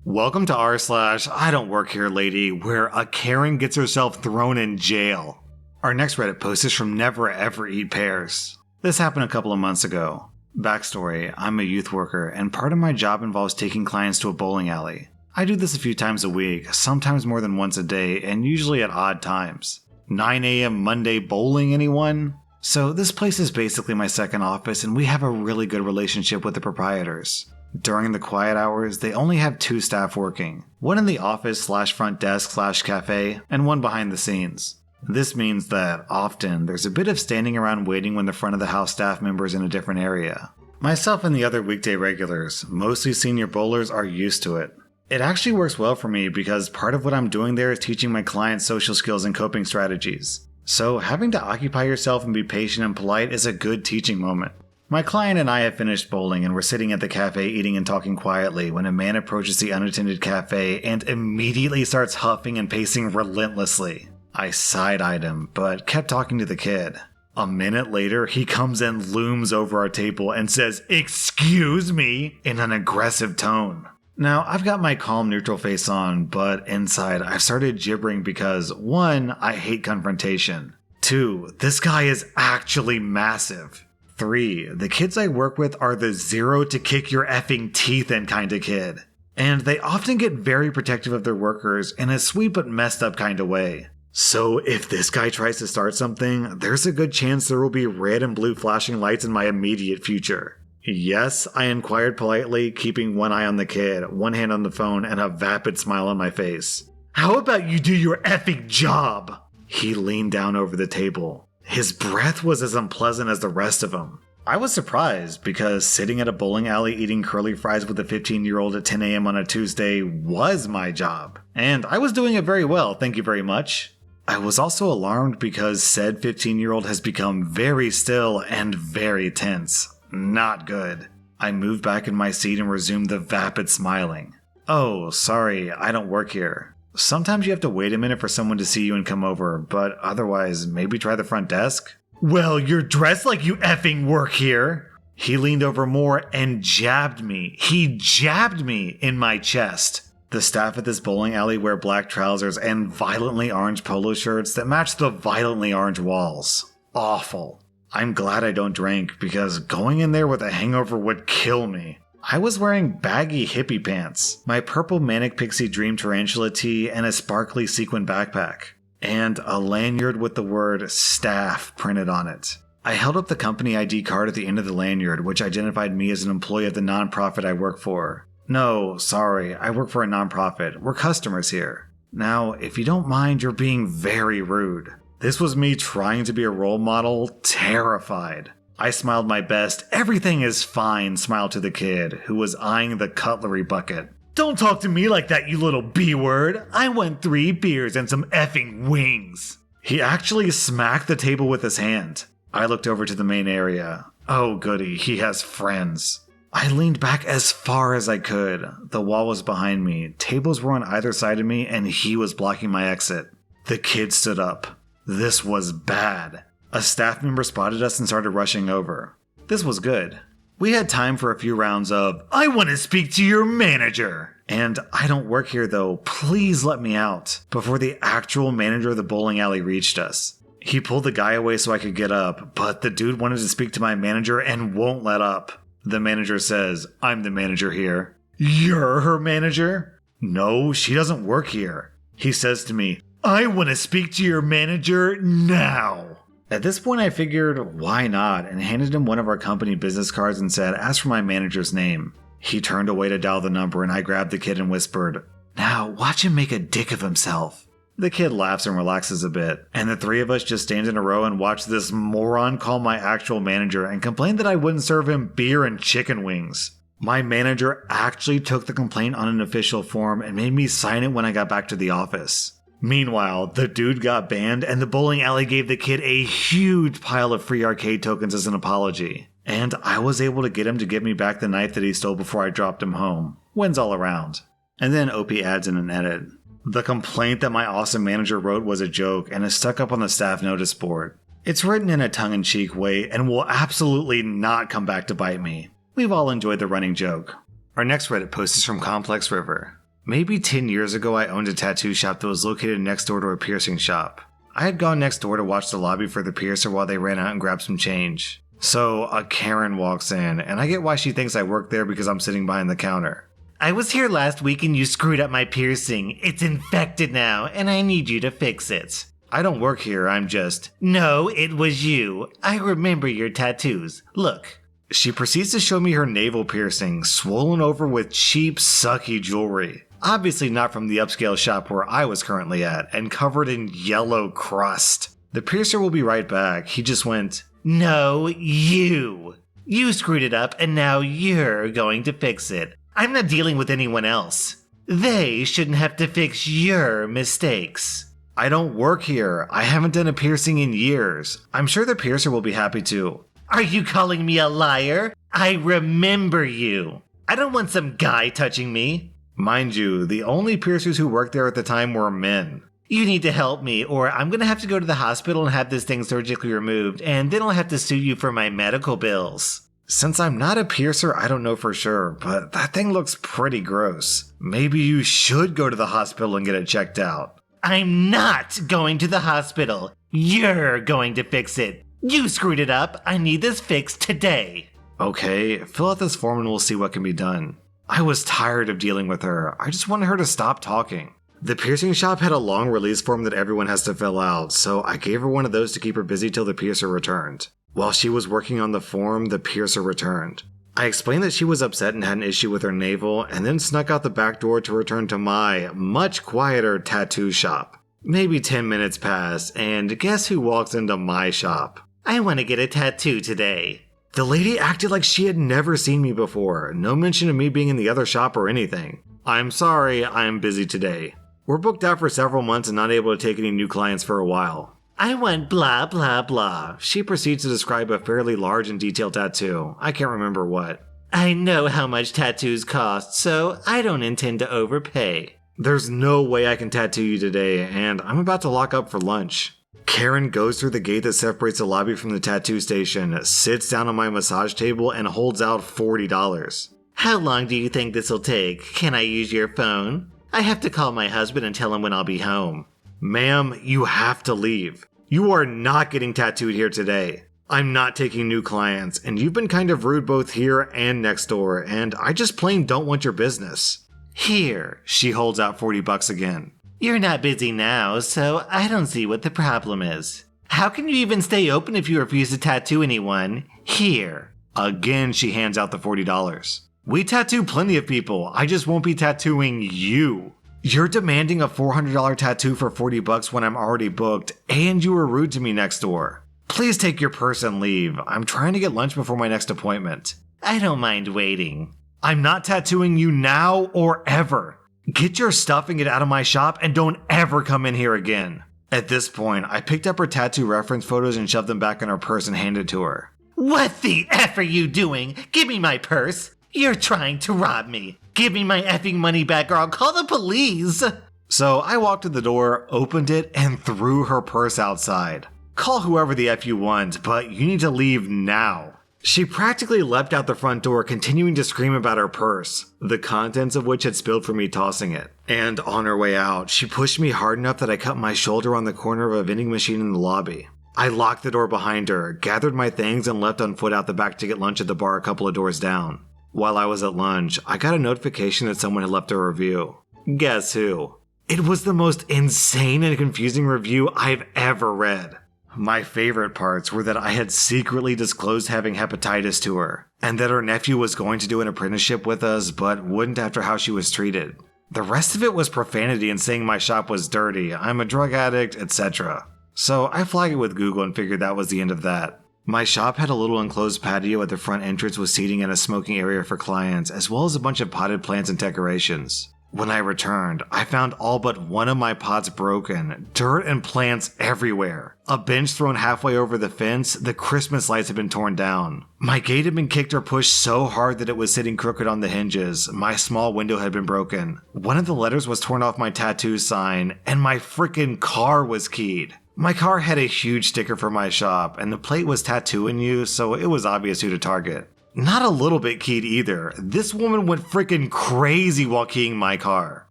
Welcome to rSlash I Don't Work Here Lady, where a Karen gets herself thrown in jail. Our next Reddit post is from Never Ever Eat Pears. This happened a couple of months ago. Backstory, I'm a youth worker, and part of my job involves taking clients to a bowling alley. I do this a few times a week, sometimes more than once a day, and usually at odd times. 9 a.m. Monday bowling, anyone? So this place is basically my second office, and we have a really good relationship with the proprietors. During the quiet hours, they only have 2 staff working, one in the office / front desk / cafe, and one behind the scenes. This means that often there's a bit of standing around waiting when the front of the house staff members in a different area. Myself and the other weekday regulars, mostly senior bowlers, are used to it. It actually works well for me because part of what I'm doing there is teaching my clients social skills and coping strategies. So having to occupy yourself and be patient and polite is a good teaching moment. My client and I have finished bowling and we're sitting at the cafe eating and talking quietly when a man approaches the unattended cafe and immediately starts huffing and pacing relentlessly. I side-eyed him, but kept talking to the kid. A minute later, he comes and looms over our table and says, "Excuse me," in an aggressive tone. Now, I've got my calm neutral face on, but inside I've started gibbering because 1, I hate confrontation. 2, this guy is actually massive. 3, the kids I work with are the zero to kick your effing teeth in kind of kid. And they often get very protective of their workers in a sweet but messed up kind of way. So if this guy tries to start something, there's a good chance there will be red and blue flashing lights in my immediate future. Yes, I inquired politely, keeping one eye on the kid, one hand on the phone, and a vapid smile on my face. "How about you do your effing job?" He leaned down over the table. His breath was as unpleasant as the rest of him. I was surprised because sitting at a bowling alley eating curly fries with a 15-year-old at 10 a.m. on a Tuesday was my job. And I was doing it very well, thank you very much. I was also alarmed because said 15-year-old has become very still and very tense. Not good. I moved back in my seat and resumed the vapid smiling. "Oh, sorry, I don't work here. Sometimes you have to wait a minute for someone to see you and come over, but otherwise, maybe try the front desk." "Well, you're dressed like you effing work here." He leaned over more and jabbed me. He jabbed me in my chest. The staff at this bowling alley wear black trousers and violently orange polo shirts that match the violently orange walls. Awful. I'm glad I don't drink because going in there with a hangover would kill me. I was wearing baggy hippie pants, my purple Manic Pixie Dream Tarantula tee, and a sparkly sequin backpack, and a lanyard with the word staff printed on it. I held up the company ID card at the end of the lanyard, which identified me as an employee of the nonprofit I work for. "No, sorry, I work for a nonprofit. We're customers here." "Now, if you don't mind, you're being very rude." This was me trying to be a role model, terrified. I smiled my best, "Everything is fine," smile to the kid, who was eyeing the cutlery bucket. "Don't talk to me like that, you little B-word. I want 3 beers and some effing wings." He actually smacked the table with his hand. I looked over to the main area. Oh goody, he has friends. I leaned back as far as I could. The wall was behind me, tables were on either side of me, and he was blocking my exit. The kid stood up. This was bad. A staff member spotted us and started rushing over. This was good. We had time for a few rounds of, "I want to speak to your manager," and "I don't work here though, please let me out," before the actual manager of the bowling alley reached us. He pulled the guy away so I could get up, but the dude wanted to speak to my manager and won't let up. The manager says, "I'm the manager here." "You're her manager?" "No, she doesn't work here." He says to me, "I want to speak to your manager now." At this point I figured, why not, and handed him one of our company business cards and said, "Ask for my manager's name." He turned away to dial the number and I grabbed the kid and whispered, "Now watch him make a dick of himself." The kid laughs and relaxes a bit, and the 3 of us just stand in a row and watch this moron call my actual manager and complain that I wouldn't serve him beer and chicken wings. My manager actually took the complaint on an official form and made me sign it when I got back to the office. Meanwhile, the dude got banned and the bowling alley gave the kid a huge pile of free arcade tokens as an apology. And I was able to get him to give me back the knife that he stole before I dropped him home. Wins all around. And then OP adds in an edit. The complaint that my awesome manager wrote was a joke and is stuck up on the staff notice board. It's written in a tongue-in-cheek way and will absolutely not come back to bite me. We've all enjoyed the running joke. Our next Reddit post is from Complex River. Maybe 10 years ago I owned a tattoo shop that was located next door to a piercing shop. I had gone next door to watch the lobby for the piercer while they ran out and grabbed some change. So a Karen walks in, and I get why she thinks I work there because I'm sitting behind the counter. I was here last week and you screwed up my piercing. It's infected now, and I need you to fix it. I don't work here, I'm just... No, it was you. I remember your tattoos. Look. She proceeds to show me her navel piercing, swollen over with cheap, sucky jewelry. Obviously not from the upscale shop where I was currently at, and covered in yellow crust. The piercer will be right back. He just went, No, you. You screwed it up and now you're going to fix it. I'm not dealing with anyone else. They shouldn't have to fix your mistakes. I don't work here. I haven't done a piercing in years. I'm sure the piercer will be happy to. Are you calling me a liar? I remember you. I don't want some guy touching me. Mind you, the only piercers who worked there at the time were men. You need to help me, or I'm going to have to go to the hospital and have this thing surgically removed, and then I'll have to sue you for my medical bills. Since I'm not a piercer, I don't know for sure, but that thing looks pretty gross. Maybe you should go to the hospital and get it checked out. I'm not going to the hospital. You're going to fix it. You screwed it up. I need this fixed today. Okay, fill out this form and we'll see what can be done. I was tired of dealing with her. I just wanted her to stop talking. The piercing shop had a long release form that everyone has to fill out, so I gave her one of those to keep her busy till the piercer returned. While she was working on the form, the piercer returned. I explained that she was upset and had an issue with her navel, and then snuck out the back door to return to my, much quieter tattoo shop. Maybe 10 minutes passed, and guess who walks into my shop? I want to get a tattoo today. The lady acted like she had never seen me before, no mention of me being in the other shop or anything. I'm sorry, I'm busy today. We're booked out for several months and not able to take any new clients for a while. I want blah blah blah. She proceeds to describe a fairly large and detailed tattoo. I can't remember what. I know how much tattoos cost, so I don't intend to overpay. There's no way I can tattoo you today, and I'm about to lock up for lunch. Karen goes through the gate that separates the lobby from the tattoo station, sits down on my massage table, and holds out $40. How long do you think this'll take? Can I use your phone? I have to call my husband and tell him when I'll be home. Ma'am, you have to leave. You are not getting tattooed here today. I'm not taking new clients, and you've been kind of rude both here and next door, and I just plain don't want your business. Here, she holds out $40 again. You're not busy now, so I don't see what the problem is. How can you even stay open if you refuse to tattoo anyone? Here. Again, she hands out the $40. We tattoo plenty of people, I just won't be tattooing you. You're demanding a $400 tattoo for $40 when I'm already booked, and you were rude to me next door. Please take your purse and leave. I'm trying to get lunch before my next appointment. I don't mind waiting. I'm not tattooing you now or ever. Get your stuff and get out of my shop and don't ever come in here again. At this point, I picked up her tattoo reference photos and shoved them back in her purse and handed to her. What the F are you doing? Give me my purse. You're trying to rob me. Give me my effing money back or I'll call the police. So I walked to the door, opened it, and threw her purse outside. Call whoever the F you want, but you need to leave now. She practically leapt out the front door, continuing to scream about her purse, the contents of which had spilled from me tossing it. And on her way out, she pushed me hard enough that I cut my shoulder on the corner of a vending machine in the lobby. I locked the door behind her, gathered my things, and left on foot out the back to get lunch at the bar a couple of doors down. While I was at lunch, I got a notification that someone had left a review. Guess who? It was the most insane and confusing review I've ever read. My favorite parts were that I had secretly disclosed having hepatitis to her, and that her nephew was going to do an apprenticeship with us but wouldn't after how she was treated. The rest of it was profanity and saying my shop was dirty, I'm a drug addict, etc. So I flagged it with Google and figured that was the end of that. My shop had a little enclosed patio at the front entrance with seating and a smoking area for clients, as well as a bunch of potted plants and decorations. When I returned, I found all but one of my pots broken, dirt and plants everywhere. A bench thrown halfway over the fence, the Christmas lights had been torn down. My gate had been kicked or pushed so hard that it was sitting crooked on the hinges. My small window had been broken. One of the letters was torn off my tattoo sign, and my frickin' car was keyed. My car had a huge sticker for my shop, and the plate was tattooing you, so it was obvious who to target. Not a little bit keyed either. This woman went freaking crazy while keying my car.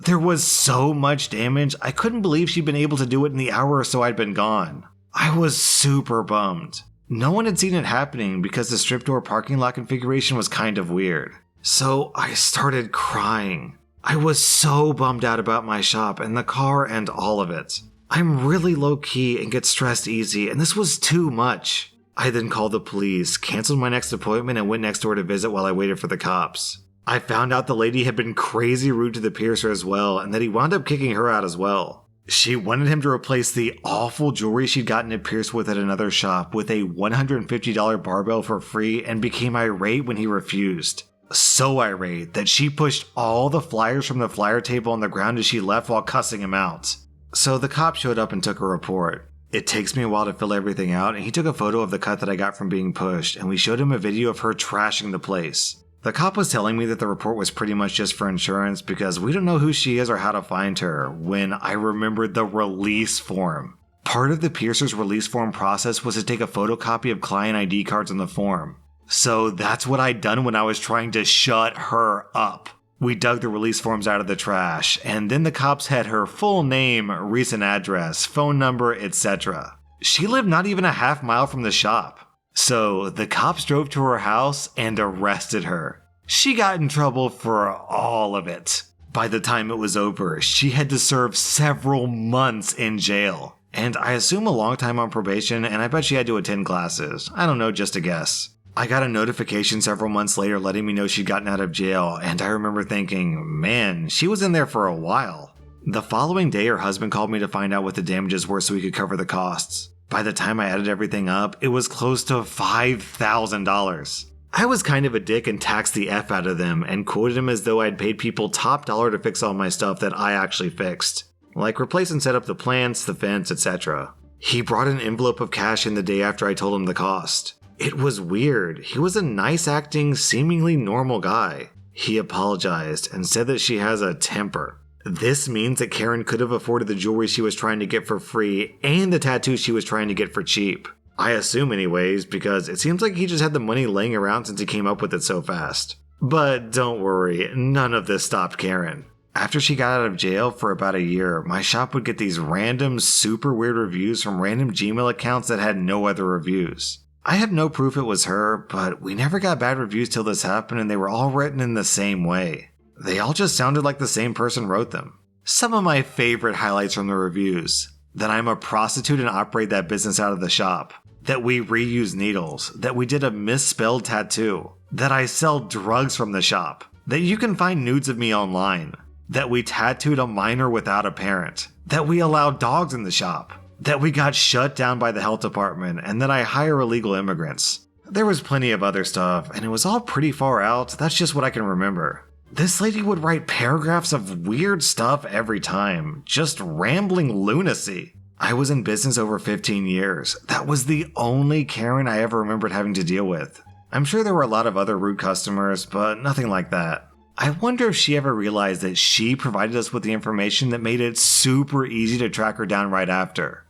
There was so much damage, I couldn't believe she'd been able to do it in the hour or so I'd been gone. I was super bummed. No one had seen it happening because the strip door parking lot configuration was kind of weird. So I started crying. I was so bummed out about my shop and the car and all of it. I'm really low-key and get stressed easy, and this was too much. I then called the police, canceled my next appointment, and went next door to visit while I waited for the cops. I found out the lady had been crazy rude to the piercer as well, and that he wound up kicking her out as well. She wanted him to replace the awful jewelry she'd gotten it pierced with at another shop with a $150 barbell for free and became irate when he refused. So irate that she pushed all the flyers from the flyer table on the ground as she left while cussing him out. So the cop showed up and took a report. It takes me a while to fill everything out, and he took a photo of the cut that I got from being pushed, and we showed him a video of her trashing the place. The cop was telling me that the report was pretty much just for insurance because we don't know who she is or how to find her, when I remembered the release form. Part of the piercer's release form process was to take a photocopy of client ID cards on the form. So that's what I'd done when I was trying to shut her up. We dug the release forms out of the trash, and then the cops had her full name, recent address, phone number, etc. She lived not even a half mile from the shop. So the cops drove to her house and arrested her. She got in trouble for all of it. By the time it was over, she had to serve several months in jail. And I assume a long time on probation, and I bet she had to attend classes. I don't know, just a guess. I got a notification several months later letting me know she'd gotten out of jail, and I remember thinking, man, she was in there for a while. The following day, her husband called me to find out what the damages were so he could cover the costs. By the time I added everything up, it was close to $5,000. I was kind of a dick and taxed the F out of them and quoted him as though I'd paid people top dollar to fix all my stuff that I actually fixed. Like replace and set up the plants, the fence, etc. He brought an envelope of cash in the day after I told him the cost. It was weird. He was a nice acting, seemingly normal guy. He apologized and said that she has a temper. This means that Karen could have afforded the jewelry she was trying to get for free and the tattoo she was trying to get for cheap. I assume anyways, because it seems like he just had the money laying around since he came up with it so fast. But don't worry, none of this stopped Karen. After she got out of jail for about a year, my shop would get these random, super weird reviews from random Gmail accounts that had no other reviews. I have no proof it was her, but we never got bad reviews till this happened, and they were all written in the same way. They all just sounded like the same person wrote them. Some of my favorite highlights from the reviews: that I'm a prostitute and operate that business out of the shop, that we reuse needles, that we did a misspelled tattoo, that I sell drugs from the shop, that you can find nudes of me online, that we tattooed a minor without a parent, that we allow dogs in the shop, that we got shut down by the health department, and that I hire illegal immigrants. There was plenty of other stuff, and it was all pretty far out. That's just what I can remember. This lady would write paragraphs of weird stuff every time, just rambling lunacy. I was in business over 15 years. That was the only Karen I ever remembered having to deal with. I'm sure there were a lot of other rude customers, but nothing like that. I wonder if she ever realized that she provided us with the information that made it super easy to track her down right after.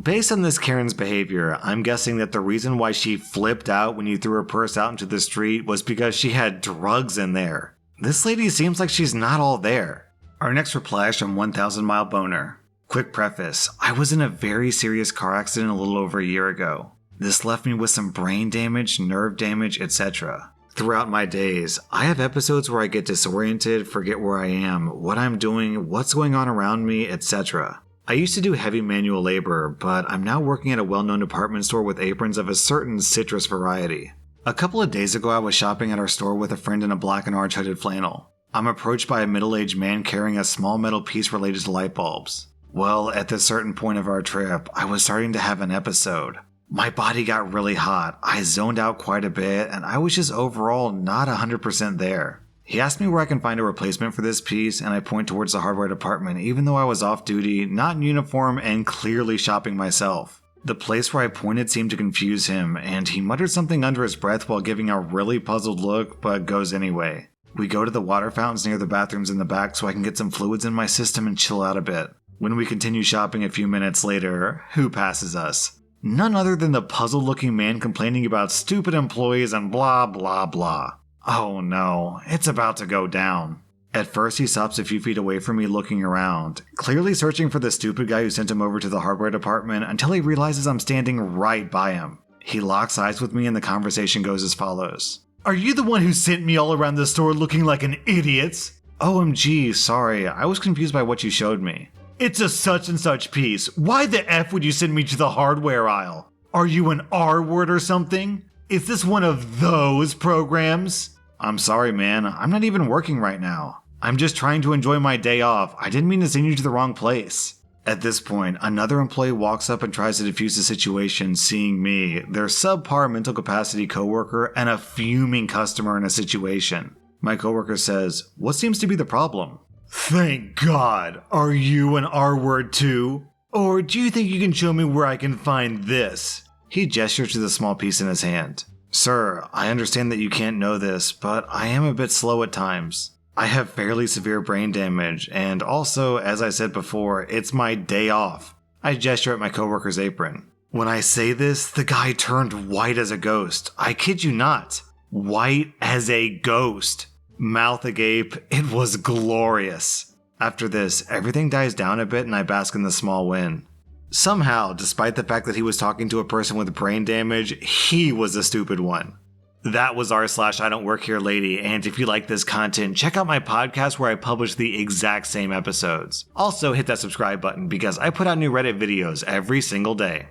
Based on this Karen's behavior, I'm guessing that the reason why she flipped out when you threw her purse out into the street was because she had drugs in there. This lady seems like she's not all there. Our next reply is from 1000 Mile Boner. Quick preface, I was in a very serious car accident a little over a year ago. This left me with some brain damage, nerve damage, etc. Throughout my days, I have episodes where I get disoriented, forget where I am, what I'm doing, what's going on around me, etc. I used to do heavy manual labor, but I'm now working at a well-known department store with aprons of a certain citrus variety. A couple of days ago, I was shopping at our store with a friend in a black and orange hooded flannel. I'm approached by a middle-aged man carrying a small metal piece related to light bulbs. Well, at this certain point of our trip, I was starting to have an episode. My body got really hot, I zoned out quite a bit, and I was just overall not 100% there. He asked me where I can find a replacement for this piece, and I point towards the hardware department even though I was off duty, not in uniform, and clearly shopping myself. The place where I pointed seemed to confuse him, and he muttered something under his breath while giving a really puzzled look, but goes anyway. We go to the water fountains near the bathrooms in the back so I can get some fluids in my system and chill out a bit. When we continue shopping a few minutes later, who passes us? None other than the puzzled-looking man complaining about stupid employees and blah blah blah. Oh no, it's about to go down. At first, he stops a few feet away from me looking around, clearly searching for the stupid guy who sent him over to the hardware department until he realizes I'm standing right by him. He locks eyes with me and the conversation goes as follows. Are you the one who sent me all around the store looking like an idiot? OMG, sorry, I was confused by what you showed me. It's a such and such piece. Why the F would you send me to the hardware aisle? Are you an R-word or something? Is this one of those programs? I'm sorry, man. I'm not even working right now. I'm just trying to enjoy my day off. I didn't mean to send you to the wrong place. At this point, another employee walks up and tries to defuse the situation, seeing me, their subpar mental capacity coworker, and a fuming customer in a situation. My coworker says, "What seems to be the problem?" Thank God. Are you an R-word too? Or do you think you can show me where I can find this? He gestures to the small piece in his hand. Sir, I understand that you can't know this, but I am a bit slow at times. I have fairly severe brain damage, and also, as I said before, it's my day off. I gesture at my coworker's apron. When I say this, the guy turned white as a ghost. I kid you not. White as a ghost. Mouth agape, it was glorious. After this, everything dies down a bit and I bask in the small win. Somehow, despite the fact that he was talking to a person with brain damage, he was the stupid one. That was r/IDontWorkHereLady, and if you like this content, check out my podcast where I publish the exact same episodes. Also, hit that subscribe button because I put out new Reddit videos every single day.